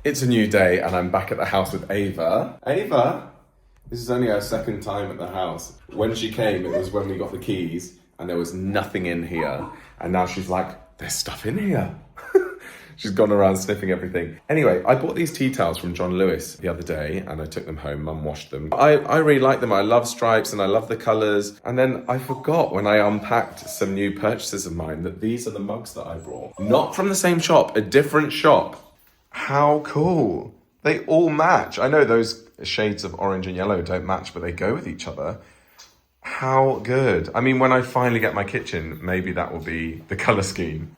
It's a new day and I'm back at the house with Ava. Ava, this is only her second time at the house. When she came, it was when we got the keys and there was nothing in here. And now she's like, there's stuff in here. She's gone around sniffing everything. Anyway, I bought these tea towels from John Lewis the other day and I took them home. Mum washed them. I really like them. I love stripes and I love the colours. And then I forgot when I unpacked some new purchases of mine that these are the mugs that I brought. Not from the same shop, a different shop. How cool. They all match. I know those shades of orange and yellow don't match, but they go with each other. How good. I mean, when I finally get my kitchen, maybe that will be the colour scheme.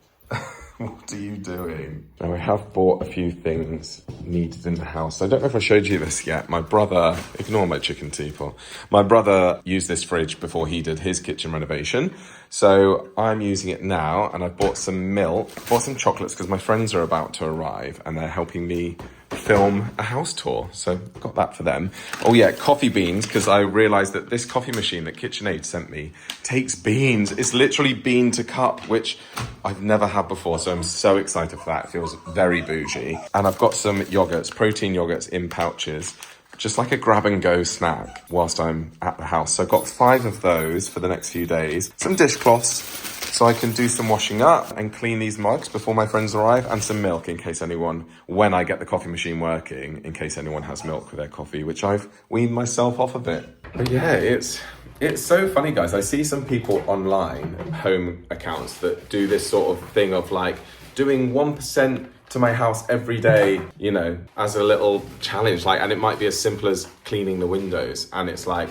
What are you doing? Now, I have bought a few things needed in the house. I don't know if I showed you this yet. My brother, ignore my chicken teapot. My brother used this fridge before he did his kitchen renovation. So I'm using it now and I bought some milk, bought some chocolates because my friends are about to arrive and they're helping me film a house tour. So got that for them. Oh yeah, coffee beans, because I realized that this coffee machine that KitchenAid sent me takes beans. It's literally bean to cup, which I've never had before. So I'm so excited for that. It feels very bougie. And I've got some yogurts, protein yogurts in pouches, just like a grab and go snack whilst I'm at the house. So I've got 5 of those for the next few days. Some dishcloths so I can do some washing up and clean these mugs before my friends arrive, and some milk in case anyone, when I get the coffee machine working, in case anyone has milk with their coffee, which I've weaned myself off a bit. But yeah, it's so funny, guys. I see some people online, home accounts, that do this sort of thing of like doing 1% to my house every day, you know, as a little challenge. Like, and it might be as simple as cleaning the windows. And it's like,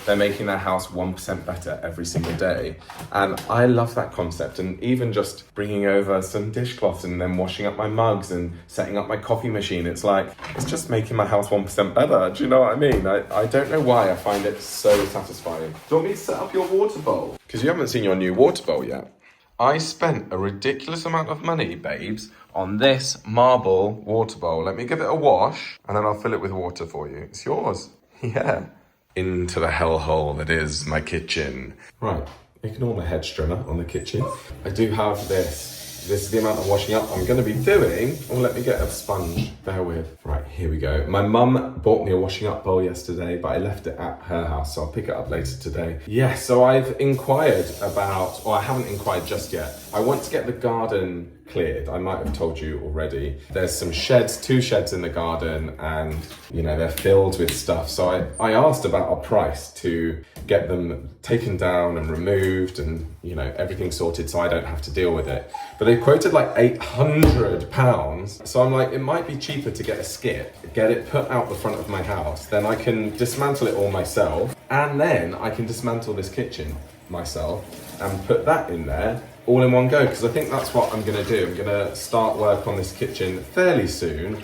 they're making their house 1% better every single day. And I love that concept. And even just bringing over some dishcloths and then washing up my mugs and setting up my coffee machine. It's like, it's just making my house 1% better. Do you know what I mean? I don't know why I find it so satisfying. Do you want me to set up your water bowl? Because you haven't seen your new water bowl yet. I spent a ridiculous amount of money, babes, on this marble water bowl. Let me give it a wash and then I'll fill it with water for you. It's yours. Yeah. Into the hellhole that is my kitchen. Right, ignore my head strimmer on the kitchen. I do have this. This is the amount of washing up I'm gonna be doing. Oh, let me get a sponge, bear with. Right, here we go. My mum bought me a washing up bowl yesterday, but I left it at her house, so I'll pick it up later today. Yeah, so I've inquired about, or I haven't inquired just yet. I want to get the garden cleared. I might have told you already. There's some sheds, 2 sheds in the garden, and you know, they're filled with stuff. So I asked about a price to get them taken down and removed and, you know, everything sorted so I don't have to deal with it. But they quoted like £800. So I'm like, it might be cheaper to get a skip, get it put out the front of my house, then I can dismantle it all myself, and then I can dismantle this kitchen myself and put that in there all in one go, because I think that's what I'm gonna do. I'm gonna start work on this kitchen fairly soon,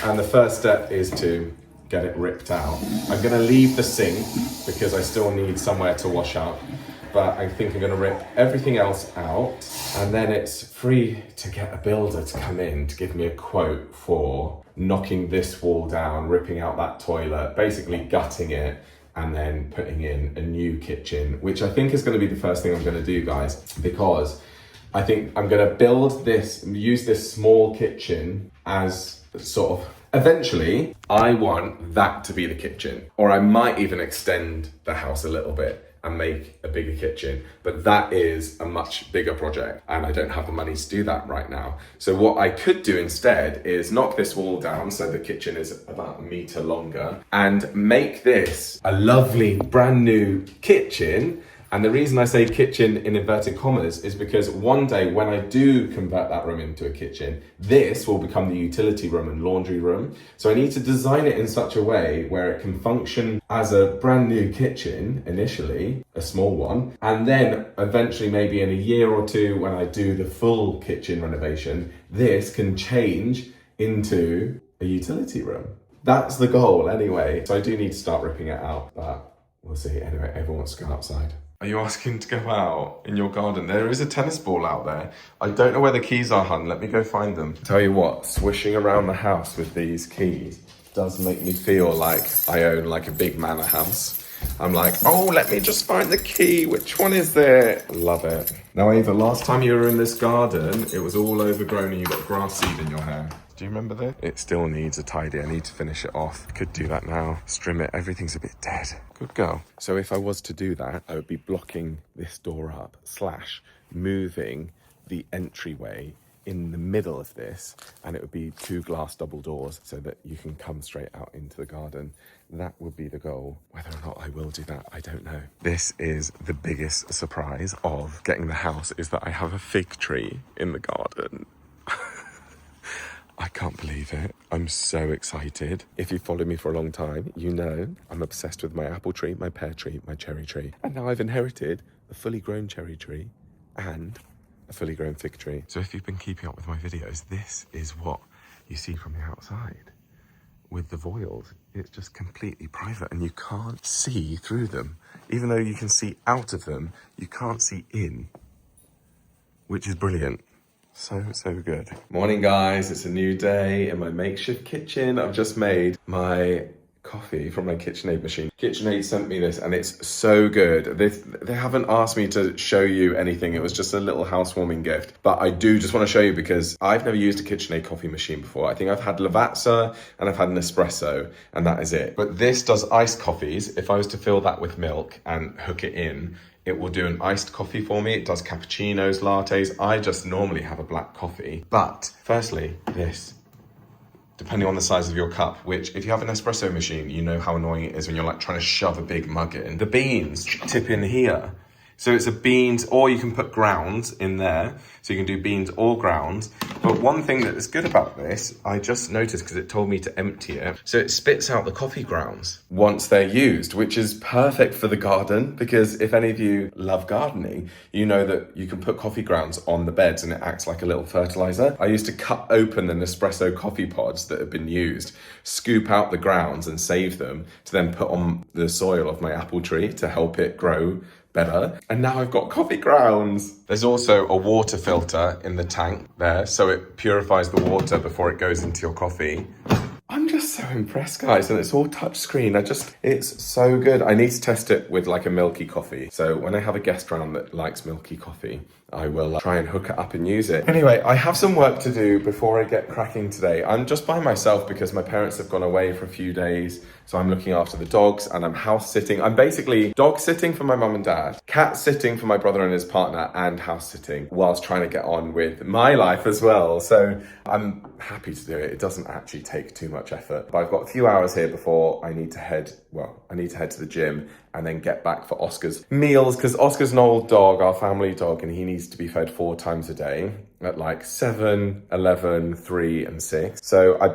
and the first step is to get it ripped out. I'm gonna leave the sink because I still need somewhere to wash up, but I think I'm gonna rip everything else out, and then it's free to get a builder to come in to give me a quote for knocking this wall down, ripping out that toilet, basically gutting it, and then putting in a new kitchen, which I think is gonna be the first thing I'm gonna do, guys, because I think I'm gonna build this, use this small kitchen as sort of, eventually, I want that to be the kitchen. Or I might even extend the house a little bit and make a bigger kitchen, but that is a much bigger project and I don't have the money to do that right now. So what I could do instead is knock this wall down so the kitchen is about 1 meter longer and make this a lovely brand new kitchen. And the reason I say kitchen in inverted commas is because one day when I do convert that room into a kitchen, this will become the utility room and laundry room. So I need to design it in such a way where it can function as a brand new kitchen initially, a small one, and then eventually maybe in a year or 2 when I do the full kitchen renovation, this can change into a utility room. That's the goal anyway. So I do need to start ripping it out, but we'll see. Anyway, everyone wants to go outside. Are you asking to go out in your garden? There is a tennis ball out there. I don't know where the keys are, hun. Let me go find them. Tell you what, swishing around the house with these keys does make me feel like I own like a big manor house. I'm like, oh, let me just find the key. Which one is there? Love it. Now, Ava, last time you were in this garden, it was all overgrown and you got grass seed in your hair. Do you remember this? It still needs a tidy. I need to finish it off. Could do that now. Trim it. Everything's a bit dead. Good girl. So if I was to do that, I would be blocking this door up, / moving the entryway in the middle of this, and it would be 2 glass double doors so that you can come straight out into the garden. That would be the goal. Whether or not I will do that, I don't know. This is the biggest surprise of getting the house, is that I have a fig tree in the garden. I can't believe it. I'm so excited. If you followed me for a long time, you know I'm obsessed with my apple tree, my pear tree, my cherry tree. And now I've inherited a fully grown cherry tree and a fully grown fig tree. So if you've been keeping up with my videos, this is what you see from the outside. With the voiles, it's just completely private and you can't see through them. Even though you can see out of them, you can't see in, which is brilliant. So good. Morning, guys. It's a new day in my makeshift kitchen. I've just made my coffee from my KitchenAid machine. KitchenAid sent me this and it's so good. They haven't asked me to show you anything. It was just a little housewarming gift. But I do just want to show you because I've never used a KitchenAid coffee machine before. I think I've had Lavazza and I've had an espresso and that is it. But this does iced coffees. If I was to fill that with milk and hook it in, it will do an iced coffee for me. It does cappuccinos, lattes. I just normally have a black coffee. But firstly, this. Depending on the size of your cup, which if you have an espresso machine, you know how annoying it is when you're like trying to shove a big mug in. The beans tip in here. So it's a beans, or you can put grounds in there. So you can do beans or grounds. But one thing that is good about this, I just noticed because it told me to empty it. So it spits out the coffee grounds once they're used, which is perfect for the garden. Because if any of you love gardening, you know that you can put coffee grounds on the beds and it acts like a little fertilizer. I used to cut open the Nespresso coffee pods that have been used, scoop out the grounds and save them to then put on the soil of my apple tree to help it grow better. And now I've got coffee grounds. There's also a water filter in the tank there, so it purifies the water before it goes into your coffee. I'm just so impressed, guys, and it's all touch screen. It's so good. I need to test it with like a milky coffee. So when I have a guest round that likes milky coffee, I will try and hook it up and use it. Anyway, I have some work to do before I get cracking today. I'm just by myself because my parents have gone away for a few days. So I'm looking after the dogs and I'm house sitting. I'm basically dog sitting for my mum and dad, cat sitting for my brother and his partner, and house sitting whilst trying to get on with my life as well. So I'm happy to do it. It doesn't actually take too much effort. But I've got a few hours here before I need to head to the gym and then get back for Oscar's meals, because Oscar's an old dog, our family dog, and he needs to be fed 4 times a day at like 7, 11, 3 and 6. So I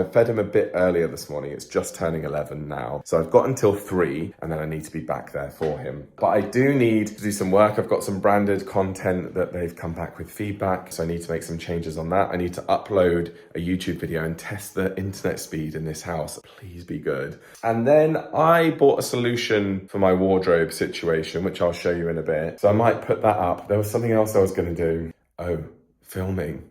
fed him a bit earlier this morning. It's just turning 11 now. So I've got until 3 and then I need to be back there for him. But I do need to do some work. I've got some branded content that they've come back with feedback. So I need to make some changes on that. I need to upload a YouTube video and test the internet speed in this house. Please be good. And then I bought a solution for my wardrobe situation, which I'll show you in a bit. So I might put that up. There was something else I was going to do. Oh, filming.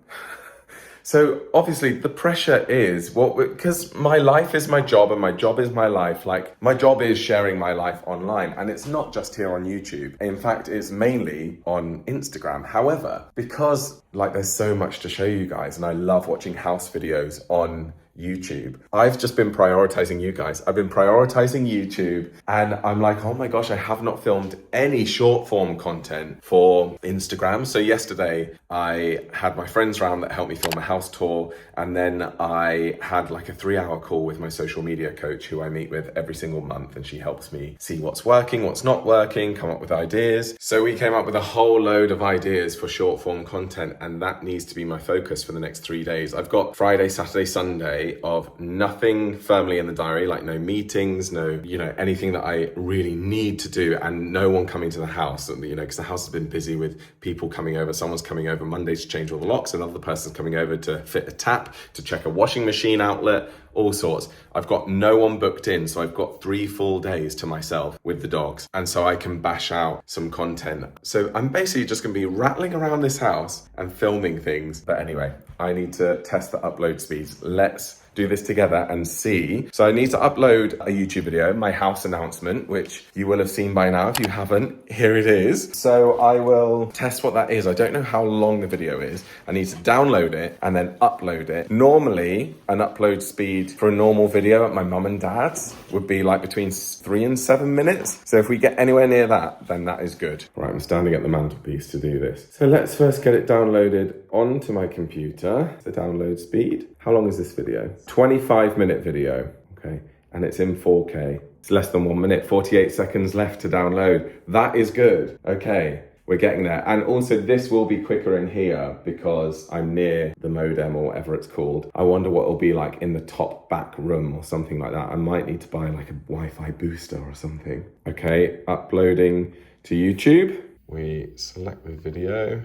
So obviously the pressure is because my life is my job and my job is my life. Like my job is sharing my life online, and it's not just here on YouTube. In fact, it's mainly on Instagram. However, because like there's so much to show you guys and I love watching house videos on YouTube, I've just been prioritizing you guys. I've been prioritizing YouTube and I'm like, oh my gosh, I have not filmed any short form content for Instagram. So yesterday I had my friends round that helped me film a house tour, and then I had like a 3-hour call with my social media coach who I meet with every single month, and she helps me see what's working, what's not working, come up with ideas. So we came up with a whole load of ideas for short form content, and that needs to be my focus for the next 3 days. I've got Friday, Saturday, Sunday of nothing firmly in the diary, like no meetings, no, anything that I really need to do, and no one coming to the house, because the house has been busy with people coming over. Someone's coming over Monday to change all the locks, another person's coming over to fit a tap, to check a washing machine outlet, all sorts. I've got no one booked in, so I've got 3 full days to myself with the dogs, and so I can bash out some content. So I'm basically just gonna be rattling around this house and filming things. But anyway, I need to test the upload speeds. Let's do this together and see. So I need to upload a YouTube video, my house announcement, which you will have seen by now. If you haven't, here it is. So I will test what that is. I don't know how long the video is. I need to download it and then upload it. Normally, an upload speed for a normal video at my mum and dad's would be like between 3 and 7 minutes. So if we get anywhere near that, then that is good. Right, I'm standing at the mantelpiece to do this. So let's first get it downloaded onto my computer. The download speed. How long is this video? 25-minute video, okay? And it's in 4K. It's less than 1 minute, 48 seconds left to download. That is good. Okay, we're getting there. And also this will be quicker in here because I'm near the modem or whatever it's called. I wonder what it'll be like in the top back room or something like that. I might need to buy like a Wi-Fi booster or something. Okay, uploading to YouTube. We select the video.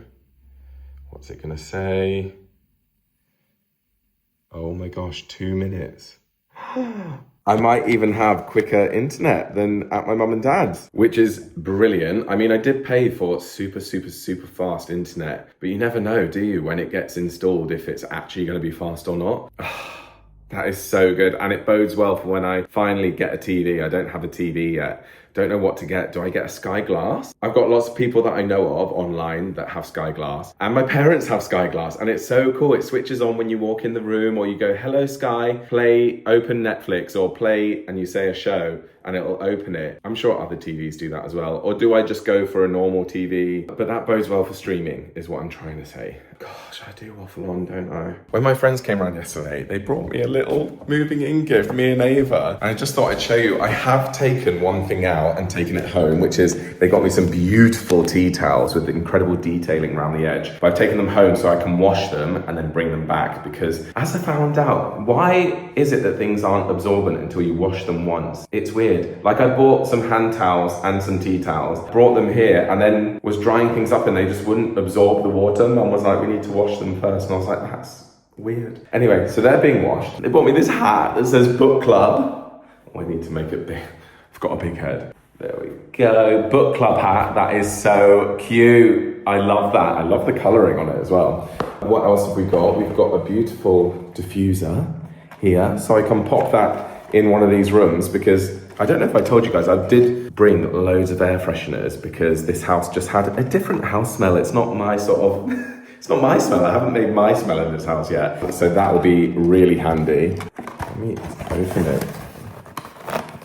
What's it gonna say? Oh my gosh, 2 minutes. I might even have quicker internet than at my mum and dad's, which is brilliant. I mean, I did pay for super fast internet, but you never know, do you, when it gets installed, if it's actually going to be fast or not. That is so good. And it bodes well for when I finally get a TV. I don't have a TV yet. Don't know what to get. Do I get a Sky Glass? I've got lots of people that I know of online that have Sky Glass, and my parents have Sky Glass, and it's so cool. It switches on when you walk in the room, or you go, hello Sky, play, open Netflix, or play, and you say a show, and it'll open it. I'm sure other TVs do that as well. Or do I just go for a normal TV? But that bodes well for streaming, is what I'm trying to say. Gosh, I do waffle on, don't I? When my friends came around yesterday, they brought me a little moving in gift, me and Ava. And I just thought I'd show you, I have taken one thing out and taken it home, which is they got me some beautiful tea towels with incredible detailing around the edge. But I've taken them home so I can wash them and then bring them back, because as I found out, why is it that things aren't absorbent until you wash them once? It's weird. Like I bought some hand towels and some tea towels, brought them here, and then was drying things up and they just wouldn't absorb the water. Mum was like, we need to wash them first. And I was like, that's weird. Anyway, so they're being washed. They bought me this hat that says book club. Oh, I need to make it big. I've got a big head. There we go. Book club hat. That is so cute. I love that. I love the colouring on it as well. What else have we got? We've got a beautiful diffuser here. So I can pop that in one of these rooms, because I don't know if I told you guys, I did bring loads of air fresheners because this house just had a different house smell. It's not my sort of, it's not my smell. I haven't made my smell in this house yet. So that will be really handy. Let me open it.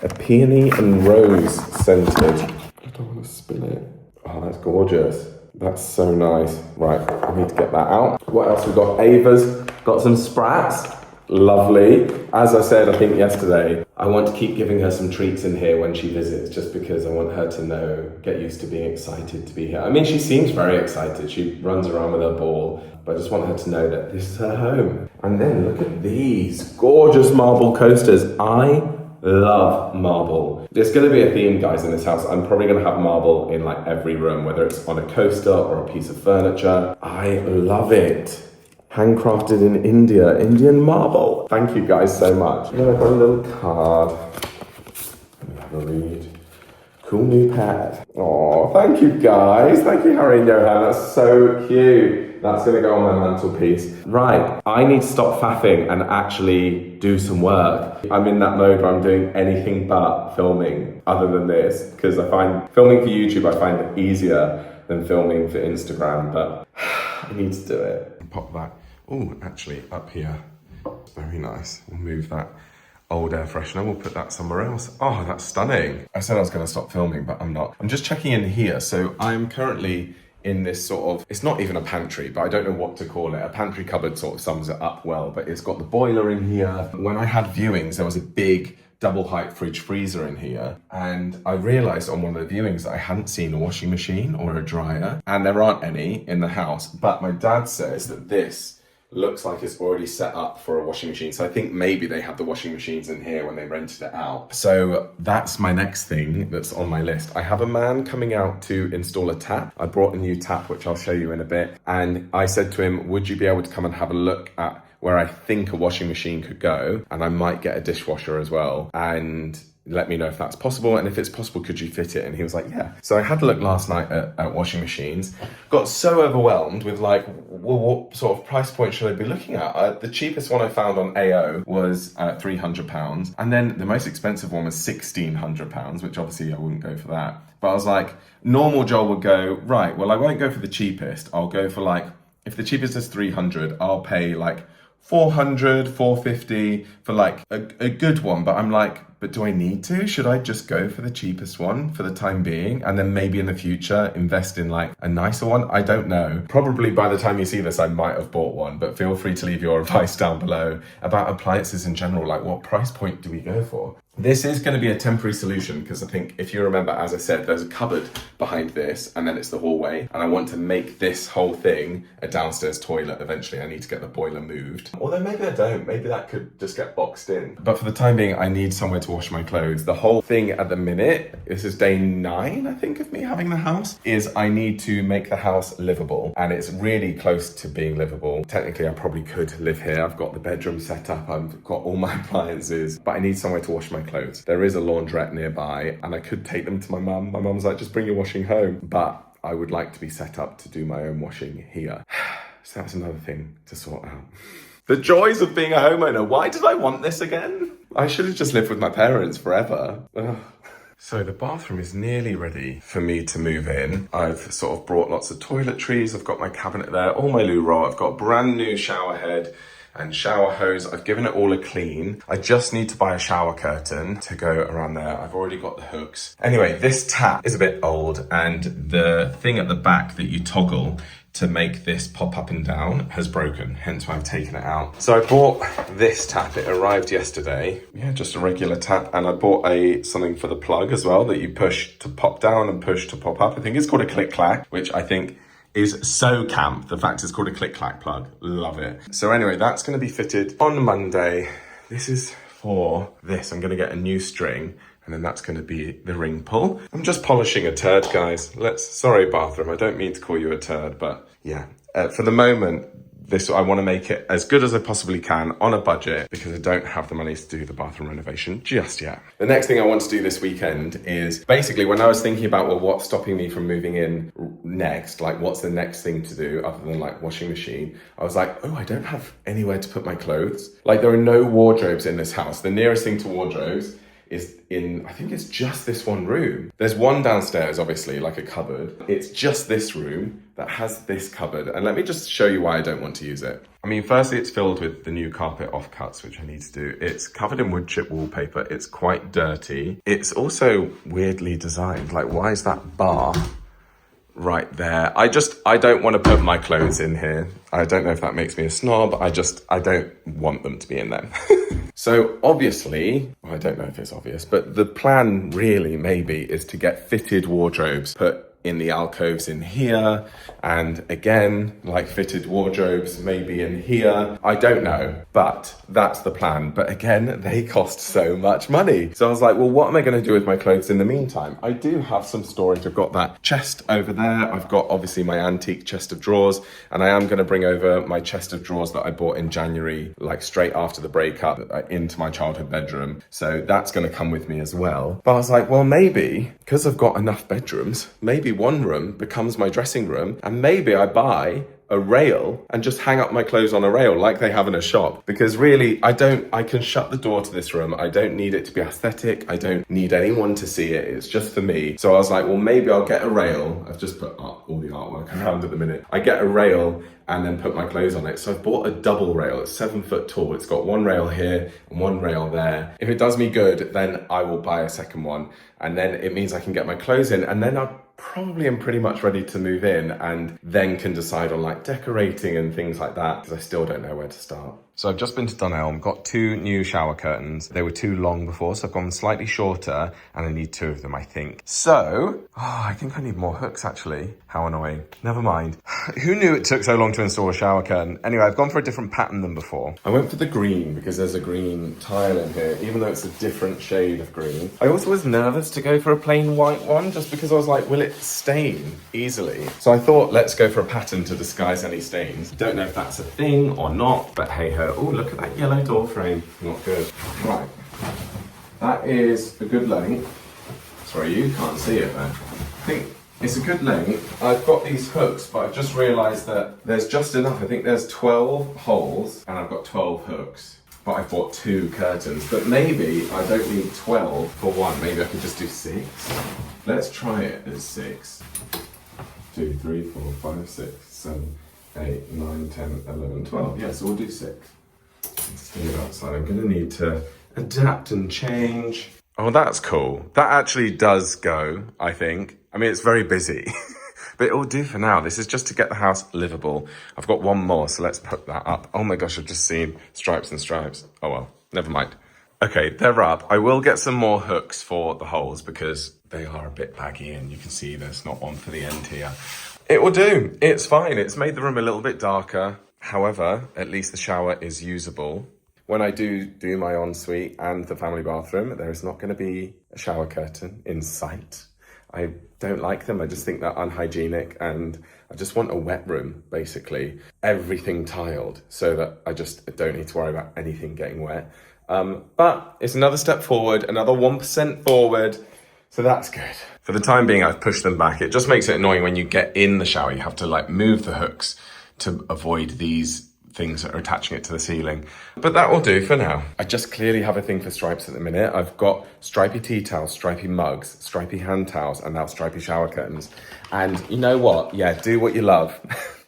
A peony and rose scented. I don't want to spill it. Oh, that's gorgeous. That's so nice. Right, I need to get that out. What else we got? Ava's got some sprats. Lovely. As I said, I think yesterday, I want to keep giving her some treats in here when she visits, just because I want her to know, get used to being excited to be here. I mean, she seems very excited. She runs around with her ball, but I just want her to know that this is her home. And then look at these gorgeous marble coasters. I love marble. There's going to be a theme, guys, in this house. I'm probably going to have marble in like every room, whether it's on a coaster or a piece of furniture. I love it. Handcrafted in India, Indian marble. Thank you guys so much. And then I've got a little card. Let me have a read. Cool new pet. Oh, thank you guys. Thank you, Harry and Johan. That's so cute. That's gonna go on my mantelpiece. Right, I need to stop faffing and actually do some work. I'm in that mode where I'm doing anything but filming other than this, because I find filming for YouTube, I find it easier than filming for Instagram, but I need to do it. Pop that. Oh, actually, up here. Very nice. We'll move that old air freshener. We'll put that somewhere else. Oh, that's stunning. I said I was going to stop filming, but I'm not. I'm just checking in here. So I'm currently in this sort of, it's not even a pantry, but I don't know what to call it. A pantry cupboard sort of sums it up well, but it's got the boiler in here. When I had viewings, there was a big double height fridge freezer in here, and I realized on one of the viewings that I hadn't seen a washing machine or a dryer, and there aren't any in the house, but my dad says that this looks like it's already set up for a washing machine. So I think maybe they had the washing machines in here when they rented it out. So that's my next thing that's on my list. I have a man coming out to install a tap. I brought a new tap, which I'll show you in a bit. And I said to him, would you be able to come and have a look at where I think a washing machine could go? And I might get a dishwasher as well. And let me know if that's possible, and if it's possible, could you fit it? And he was like, yeah. So I had a look last night at washing machines, got so overwhelmed with like, well, what sort of price point should I be looking at? The cheapest one I found on AO was £300, and then the most expensive one was £1,600, which obviously I wouldn't go for that. But I was like, normal Joel would go, right, well, I won't go for the cheapest. I'll go for like, if the cheapest is 300, I'll pay like 400, 450 for like a good one. But I'm like, but do I need to? Should I just go for the cheapest one for the time being? And then maybe in the future, invest in like a nicer one? I don't know. Probably by the time you see this, I might have bought one, but feel free to leave your advice down below about appliances in general. Like, what price point do we go for? This is going to be a temporary solution because I think if you remember, as I said, there's a cupboard behind this and then it's the hallway, and I want to make this whole thing a downstairs toilet. Eventually I need to get the boiler moved. Although maybe I don't, maybe that could just get boxed in. But for the time being, I need somewhere to wash my clothes. The whole thing at the minute, this is day 9, I think, of me having the house, is I need to make the house livable, and it's really close to being livable. Technically I probably could live here. I've got the bedroom set up, I've got all my appliances, but I need somewhere to wash my clothes. There is a laundrette nearby and I could take them to my mum. My mum's like, just bring your washing home. But I would like to be set up to do my own washing here. So that's another thing to sort out. The joys of being a homeowner. Why did I want this again? I should have just lived with my parents forever. Ugh. So the bathroom is nearly ready for me to move in. I've sort of brought lots of toiletries. I've got my cabinet there, all my loo roll. I've got a brand new shower head and shower hose. I've given it all a clean. I just need to buy a shower curtain to go around there. I've already got the hooks. Anyway, this tap is a bit old, and the thing at the back that you toggle to make this pop up and down has broken, hence why I've taken it out. So I bought this tap. It arrived yesterday. Yeah, just a regular tap. And I bought something for the plug as well that you push to pop down and push to pop up. I think it's called a click-clack, which I think is so camp. The fact it's called a click-clack plug. Love it. So anyway, that's going to be fitted on Monday. This is for this. I'm going to get a new string, and then that's going to be the ring pull. I'm just polishing a turd, guys. Sorry, bathroom. I don't mean to call you a turd, but yeah. For the moment, I want to make it as good as I possibly can on a budget because I don't have the money to do the bathroom renovation just yet. The next thing I want to do this weekend is basically, when I was thinking about, well, what's stopping me from moving in next? Like, what's the next thing to do other than like washing machine? I was like, oh, I don't have anywhere to put my clothes. Like, there are no wardrobes in this house. The nearest thing to wardrobes is in, I think it's just this one room. There's one downstairs, obviously, like a cupboard. It's just this room that has this cupboard. And let me just show you why I don't want to use it. I mean, firstly, it's filled with the new carpet offcuts, which I need to do. It's covered in wood chip wallpaper. It's quite dirty. It's also weirdly designed. Like, why is that bar right there? I don't want to put my clothes in here. I don't know if that makes me a snob. I don't want them to be in there. So obviously, well, I don't know if it's obvious, but the plan really maybe is to get fitted wardrobes put in the alcoves in here, and again, like fitted wardrobes maybe in here. I don't know, but that's the plan. But again, they cost so much money. So I was like, well, what am I going to do with my clothes in the meantime? I do have some storage. I've got that chest over there. I've got obviously my antique chest of drawers, and I am going to bring over my chest of drawers that I bought in January, like straight after the breakup, into my childhood bedroom. So that's going to come with me as well. But I was like, well, maybe because I've got enough bedrooms, maybe one room becomes my dressing room, and maybe I buy a rail and just hang up my clothes on a rail like they have in a shop. Because really, I can shut the door to this room. I don't need it to be aesthetic. I don't need anyone to see it. It's just for me. So I was like, well, maybe I'll get a rail. I've just put all the artwork around at the minute. I get a rail and then put my clothes on it. So I've bought a double rail. It's 7 foot tall. It's got one rail here and one rail there. If it does me good, then I will buy a second one. And then it means I can get my clothes in, and then I probably am pretty much ready to move in, and then can decide on like decorating and things like that, because I still don't know where to start. So I've just been to Dunelm, got 2 new shower curtains. They were too long before, so I've gone slightly shorter, and I need 2 of them, I think. So, I think I need more hooks, actually. How annoying. Never mind. Who knew it took so long to install a shower curtain? Anyway, I've gone for a different pattern than before. I went for the green, because there's a green tile in here, even though it's a different shade of green. I also was nervous to go for a plain white one, just because I was like, will it stain easily? So I thought, let's go for a pattern to disguise any stains. Don't know if that's a thing or not, but hey ho. Oh, look at that yellow door frame. Not good. Right. That is a good length. Sorry, you can't see it there. I think it's a good length. I've got these hooks, but I've just realised that there's just enough. I think there's 12 holes and I've got 12 hooks. But I bought 2 curtains. But maybe I don't need 12 for one. Maybe I could just do 6. Let's try it as 6. 2, 3, 4, 5, 6, 7, 8, 9, 10, 11, 12. Yeah, so we'll do 6. Let's do it outside. I'm going to need to adapt and change. Oh, that's cool. That actually does go, I think. I mean, it's very busy, but it'll do for now. This is just to get the house livable. I've got one more, so let's put that up. Oh my gosh, I've just seen stripes and stripes. Oh well, never mind. Okay, they're up. I will get some more hooks for the holes because they are a bit baggy and you can see there's not one for the end here. It will do. It's fine. It's made the room a little bit darker. However, at least the shower is usable. When I do my ensuite and the family bathroom, there is not going to be a shower curtain in sight. I don't like them. I just think they're unhygienic and I just want a wet room, basically. Everything tiled so that I just don't need to worry about anything getting wet. But it's another step forward, another 1% forward. So that's good. For the time being, I've pushed them back. It just makes it annoying when you get in the shower. You have to like move the hooks to avoid these things that are attaching it to the ceiling. But that will do for now. I just clearly have a thing for stripes at the minute. I've got stripy tea towels, stripy mugs, stripy hand towels, and now stripy shower curtains. And you know what? Yeah, do what you love.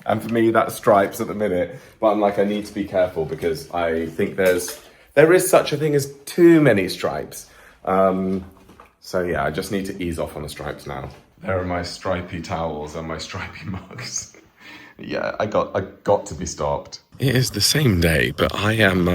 And for me, that's stripes at the minute. But I'm like, I need to be careful because I think there is such a thing as too many stripes. So yeah, I just need to ease off on the stripes now. There are my stripy towels and my stripy mugs. Yeah, I got to be stopped. It is the same day, but I'm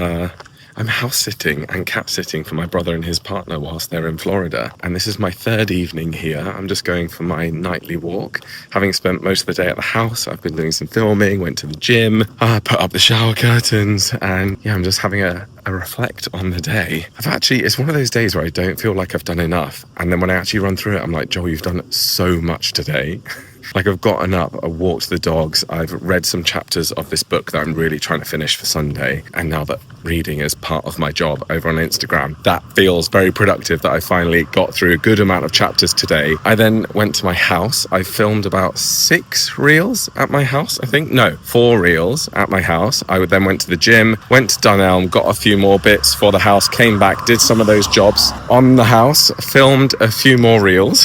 house sitting and cat sitting for my brother and his partner whilst they're in Florida. And this is my 3rd evening here. I'm just going for my nightly walk. Having spent most of the day at the house, I've been doing some filming, went to the gym, put up the shower curtains, and yeah, I'm just having a reflect on the day. It's one of those days where I don't feel like I've done enough. And then when I actually run through it, I'm like, Joel, you've done so much today. Like I've gotten up, I walked the dogs, I've read some chapters of this book that I'm really trying to finish for Sunday. And now that reading is part of my job over on Instagram, that feels very productive that I finally got through a good amount of chapters today. I then went to my house. I filmed about 6 reels at my house, I think. No, 4 reels at my house. I then went to the gym, went to Dunelm, got a few more bits for the house, came back, did some of those jobs on the house, filmed a few more reels.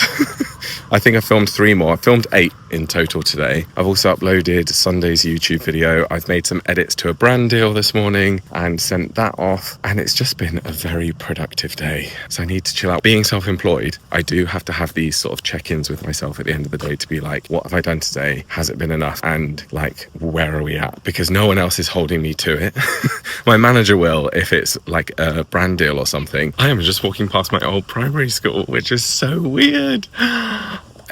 I think I filmed 3 more. I filmed 8 in total today. I've also uploaded Sunday's YouTube video. I've made some edits to a brand deal this morning and sent that off. And it's just been a very productive day. So I need to chill out. Being self-employed, I do have to have these sort of check-ins with myself at the end of the day to be like, what have I done today? Has it been enough? And like, where are we at? Because no one else is holding me to it. My manager will if it's like a brand deal or something. I am just walking past my old primary school, which is so weird.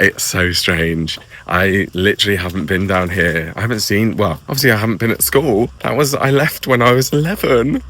It's so strange. I literally haven't been down here. I haven't seen, well, obviously I haven't been at school. I left when I was 11.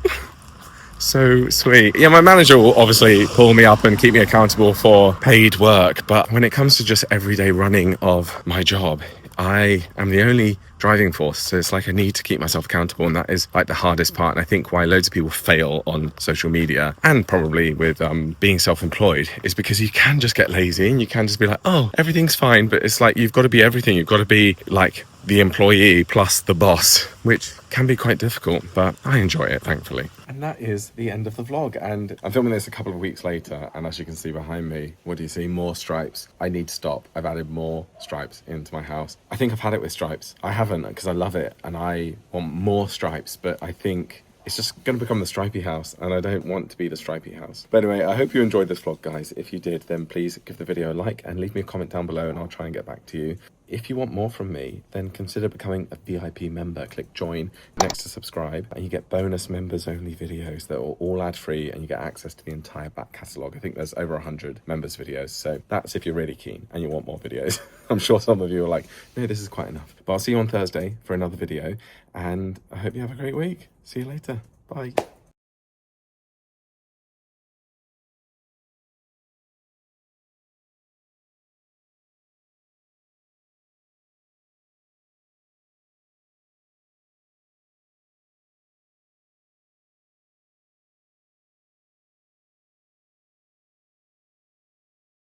So sweet. Yeah, my manager will obviously pull me up and keep me accountable for paid work. But when it comes to just everyday running of my job, I am the only driving force. So it's like I need to keep myself accountable. And that is like the hardest part. And I think why loads of people fail on social media and probably with being self-employed is because you can just get lazy and you can just be like, oh, everything's fine. But it's like, you've got to be everything. You've got to be like the employee plus the boss, which can be quite difficult, but I enjoy it, thankfully. And that is the end of the vlog. And I'm filming this a couple of weeks later. And as you can see behind me, what do you see? More stripes. I need to stop. I've added more stripes into my house. I think I've had it with stripes. I haven't because I love it and I want more stripes, but I think it's just going to become the stripy house and I don't want to be the stripy house. But anyway, I hope you enjoyed this vlog, guys. If you did, then please give the video a like and leave me a comment down below and I'll try and get back to you. If you want more from me, then consider becoming a VIP member. Click join next to subscribe and you get bonus members only videos that are all ad free and you get access to the entire back catalogue. I think there's over 100 members videos. So that's if you're really keen and you want more videos. I'm sure some of you are like, no, this is quite enough. But I'll see you on Thursday for another video and I hope you have a great week. See you later. Bye.